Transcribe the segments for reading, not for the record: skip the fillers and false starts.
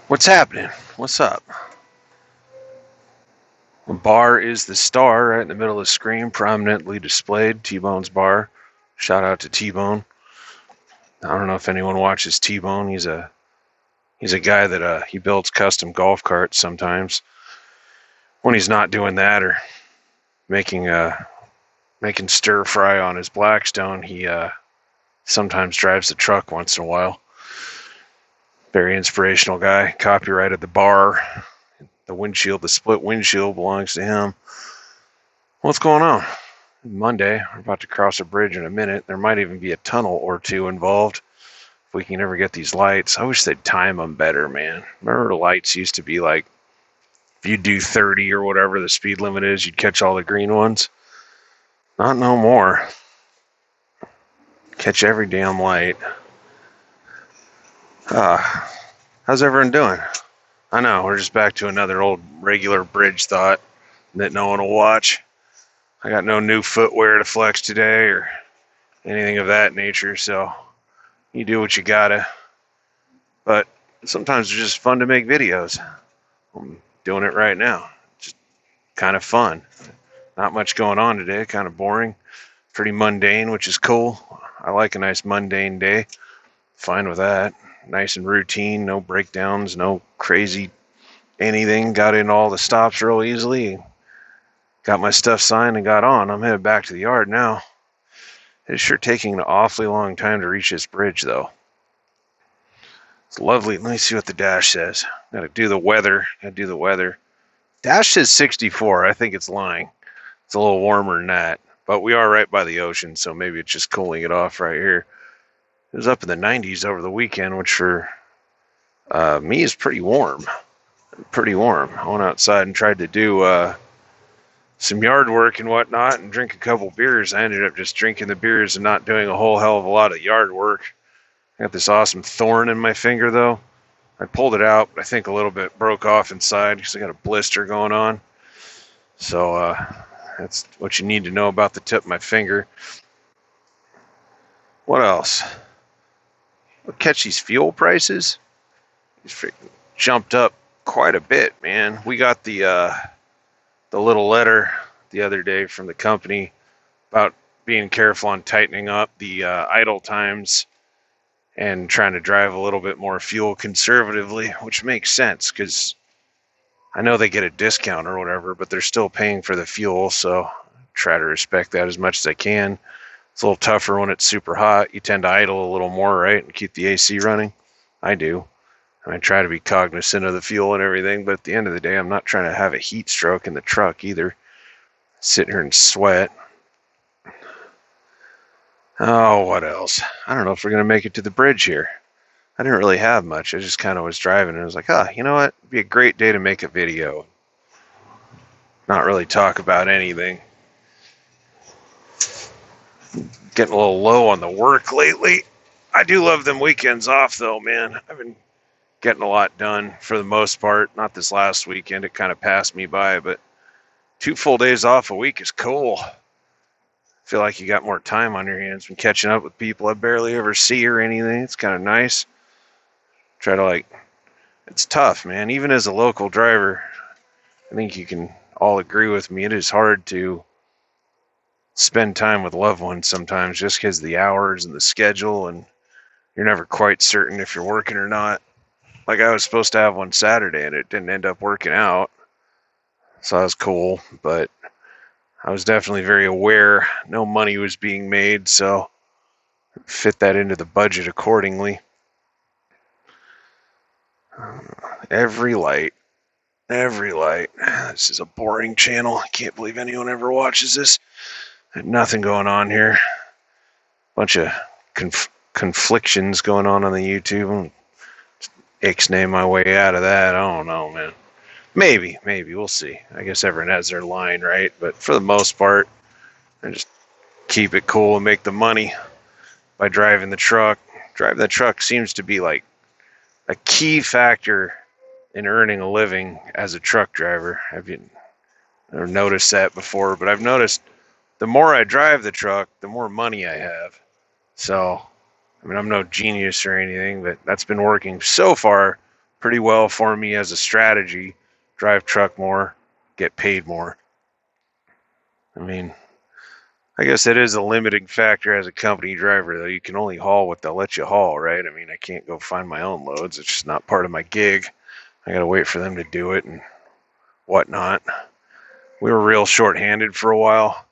What's happening? What's up? The bar is the star right in the middle of the screen, prominently displayed. T-Bone's bar. Shout out to T-Bone. I don't know if anyone watches T-Bone. He's a guy that he builds custom golf carts sometimes. When he's not doing that or making making stir fry on his Blackstone, he sometimes drives the truck once in a while. Very inspirational guy. Copyrighted the bar. The split windshield belongs to him. What's going on? Monday. We're about to cross a bridge in a minute. There might even be a tunnel or two involved if we can ever get these lights. I wish they'd time them better, man. Remember the lights used to be like, if you do 30 or whatever the speed limit is, you'd catch all the green ones? Not no more. Catch every damn light. How's everyone doing? I know, we're just back to another old regular bridge thought that no one will watch. I got no new footwear to flex today or anything of that nature, so you do what you gotta. But sometimes it's just fun to make videos. I'm doing it right now. Just kind of fun. Not much going on today, kind of boring. Pretty mundane, which is cool. I like a nice mundane day. Fine with that. Nice and routine, no breakdowns, no crazy anything. Got in all the stops real easily. Got my stuff signed and got on. I'm headed back to the yard now. It's sure taking an awfully long time to reach this bridge, though. It's lovely. Let me see what the dash says. Gotta do the weather. Dash says 64. I think it's lying. It's a little warmer than that. But we are right by the ocean, so maybe it's just cooling it off right here. It was up in the 90s over the weekend, which for me is pretty warm. I went outside and tried to do some yard work and whatnot and drink a couple beers. I ended up just drinking the beers and not doing a whole hell of a lot of yard work. I got this awesome thorn in my finger, though. I pulled it out, but I think a little bit broke off inside because I got a blister going on. So that's what you need to know about the tip of my finger. What else? We'll catch these fuel prices. These freaking jumped up quite a bit, man. We got the little letter the other day from the company about being careful on tightening up the idle times and trying to drive a little bit more fuel conservatively, which makes sense because I know they get a discount or whatever, but they're still paying for the fuel, so try to respect that as much as I can. It's a little tougher when it's super hot. You tend to idle a little more, right, and keep the AC running. I do. And I try to be cognizant of the fuel and everything, but at the end of the day, I'm not trying to have a heat stroke in the truck either. Sitting here and sweat. Oh, what else? I don't know if we're going to make it to the bridge here. I didn't really have much. I just kind of was driving and I was like, you know what? It'd be a great day to make a video. Not really talk about anything. Getting a little low on the work lately. I do love them weekends off, though, man. I've been getting a lot done for the most part. Not this last weekend. It kind of passed me by, but 2 full days off a week is cool. Feel like you got more time on your hands when catching up with people I barely ever see or anything. It's kind of nice. Try to it's tough, man. Even as a local driver, I think you can all agree with me. It is hard to spend time with loved ones sometimes just because of the hours and the schedule, and you're never quite certain if you're working or not. Like I was supposed to have one Saturday and it didn't end up working out. So that was cool, but I was definitely very aware no money was being made, so fit that into the budget accordingly. Every light. This is a boring channel. I can't believe anyone ever watches this. Nothing going on here. Bunch of conflictions going on the YouTube. Ixnay my way out of that. I don't know, man. Maybe. We'll see. I guess everyone has their line, right? But for the most part, I just keep it cool and make the money by driving the truck. Driving the truck seems to be like a key factor in earning a living as a truck driver. I've never noticed that before, but I've noticed the more I drive the truck, the more money I have. So, I mean, I'm no genius or anything, but that's been working so far pretty well for me as a strategy. Drive truck more, get paid more. I mean, I guess that is a limiting factor as a company driver, though. You can only haul what they'll let you haul, right? I mean, I can't go find my own loads. It's just not part of my gig. I got to wait for them to do it and whatnot. We were real short-handed for a while.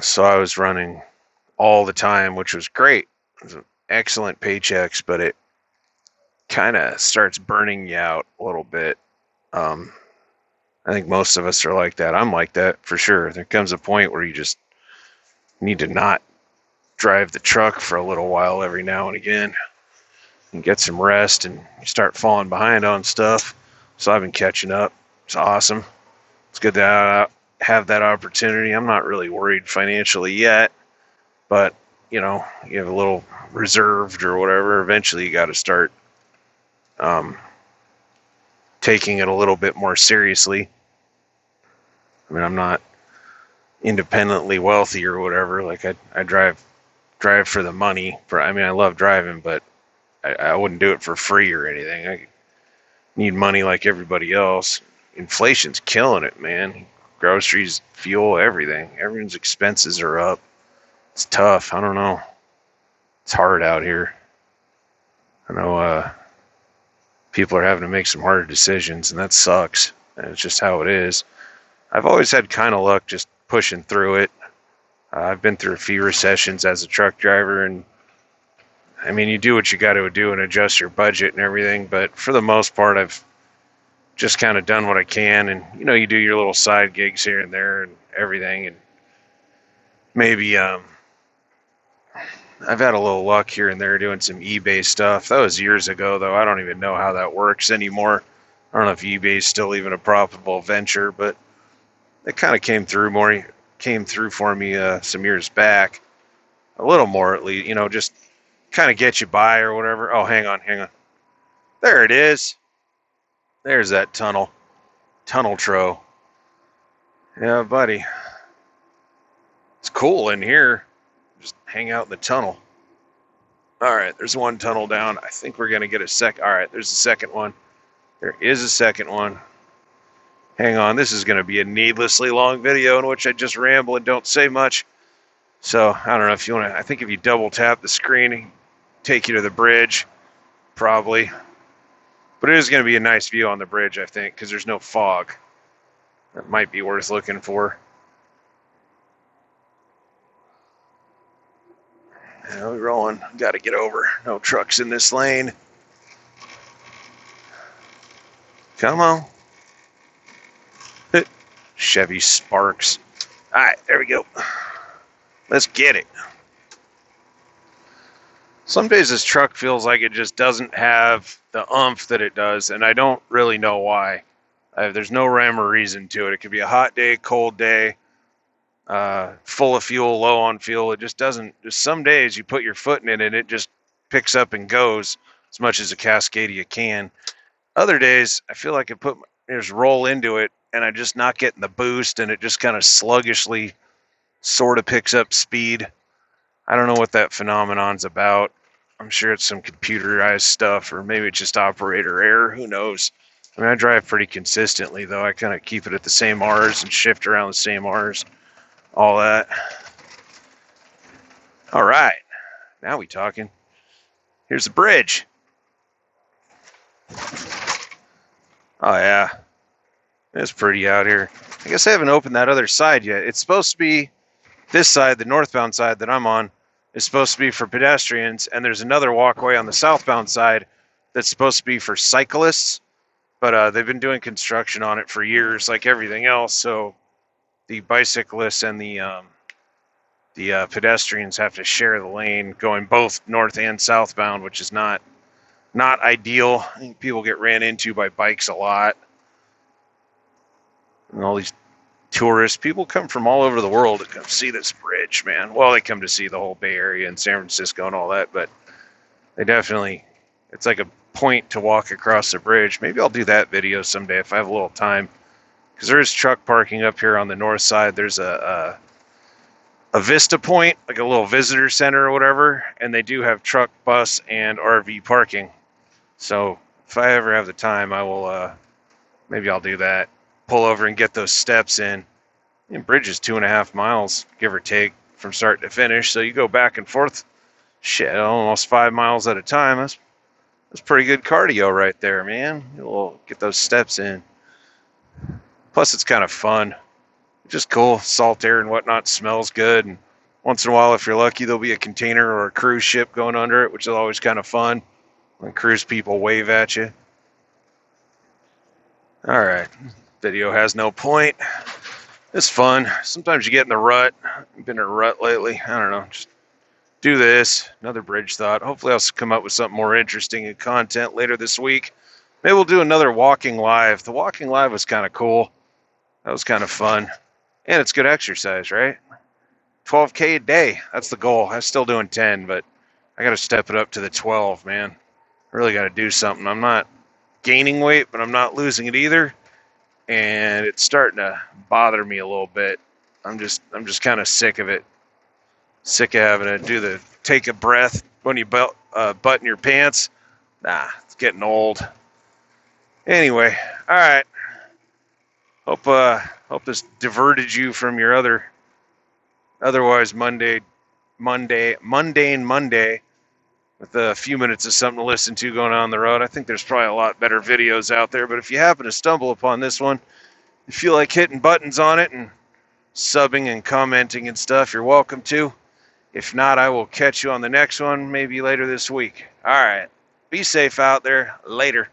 So I was running all the time, which was great. It was excellent paychecks, but it kind of starts burning you out a little bit. I think most of us are like that. I'm like that for sure. There comes a point where you just need to not drive the truck for a little while every now and again and get some rest, and you start falling behind on stuff. So I've been catching up. It's awesome. It's good to have that opportunity. I'm not really worried financially yet, but you know, you have a little reserved or whatever. Eventually you got to start taking it a little bit more seriously. I mean, I'm not independently wealthy or whatever. Like I drive for the money. I mean, I love driving, but I wouldn't do it for free or anything. I need money like everybody else. Inflation's killing it, man. Groceries, fuel, everything. Everyone's expenses are up. It's tough. I don't know. It's hard out here. I know people are having to make some harder decisions, and that sucks. And it's just how it is. I've always had kind of luck just pushing through it. I've been through a few recessions as a truck driver, and I mean, you do what you got to do and adjust your budget and everything, but for the most part, I've just kind of done what I can, and you know, you do your little side gigs here and there and everything, and maybe I've had a little luck here and there doing some eBay stuff. That was years ago, though. I don't even know how that works anymore. I don't know if eBay's still even a profitable venture, but it kind of came through for me some years back, a little more at least, you know, just kind of get you by or whatever. Oh, hang on. There it is. There's that tunnel tro. Yeah, buddy. It's cool in here. Just hang out in the tunnel. All right, there's one tunnel down. I think we're going to get a sec. All right, there's a second one. There is a second one. Hang on, this is going to be a needlessly long video in which I just ramble and don't say much. So, I don't know if you want to, I think if you double tap the screen, it'll take you to the bridge, probably. But it is going to be a nice view on the bridge, I think, because there's no fog. That might be worth looking for. Yeah, we're rolling. Got to get over. No trucks in this lane. Come on. Chevy Sparks. All right, there we go. Let's get it. Some days this truck feels like it just doesn't have the oomph that it does, and I don't really know why. There's no rhyme or reason to it. It could be a hot day, cold day, full of fuel, low on fuel. It just doesn't. Just some days you put your foot in it and it just picks up and goes as much as a Cascadia can. Other days I feel like I just roll into it and I'm just not getting the boost, and it just kind of sluggishly sort of picks up speed. I don't know what that phenomenon's about. I'm sure it's some computerized stuff, or maybe it's just operator error. Who knows? I mean, I drive pretty consistently, though. I kind of keep it at the same R's and shift around the same R's. All that. All right. Now we talking. Here's the bridge. Oh, yeah. It's pretty out here. I guess I haven't opened that other side yet. It's supposed to be this side, the northbound side that I'm on, is supposed to be for pedestrians, and there's another walkway on the southbound side that's supposed to be for cyclists, but they've been doing construction on it for years, like everything else, so the bicyclists and the pedestrians have to share the lane going both north and southbound, which is not ideal. I think people get ran into by bikes a lot. And all these tourists, people come from all over the world to come see this bridge, man. Well, they come to see the whole Bay Area and San Francisco and all that, but they definitely, it's like a point to walk across the bridge. Maybe I'll do that video someday if I have a little time, because there is truck parking up here on the north side. There's a Vista Point, like a little visitor center or whatever, and they do have truck, bus, and RV parking. So if I ever have the time, I will, maybe I'll do that. Pull over and get those steps in. And bridge is 2.5 miles, give or take, from start to finish. So you go back and forth, shit, almost 5 miles at a time. That's pretty good cardio right there, man. You'll get those steps in. Plus, it's kind of fun. Just cool. Salt air and whatnot smells good. And once in a while, if you're lucky, there'll be a container or a cruise ship going under it, which is always kind of fun when cruise people wave at you. All right. Video has no point. It's fun. Sometimes you get in the rut. I've been in a rut lately. I don't know. Just do this. Another bridge thought. Hopefully I'll come up with something more interesting in content later this week. Maybe we'll do another walking live. The walking live was kind of cool. That was kind of fun. And it's good exercise, right? 12K a day. That's the goal. I'm still doing 10, but I got to step it up to the 12, man. I really got to do something. I'm not gaining weight, but I'm not losing it either. And it's starting to bother me a little bit. I'm just kind of sick of it. Sick of having to do the take a breath when you button your pants. Nah, it's getting old. Anyway, all right. Hope this diverted you from your otherwise mundane Monday with a few minutes of something to listen to going on the road. I think there's probably a lot better videos out there, but if you happen to stumble upon this one, you feel like hitting buttons on it and subbing and commenting and stuff, you're welcome to. If not, I will catch you on the next one, maybe later this week. All right. Be safe out there. Later.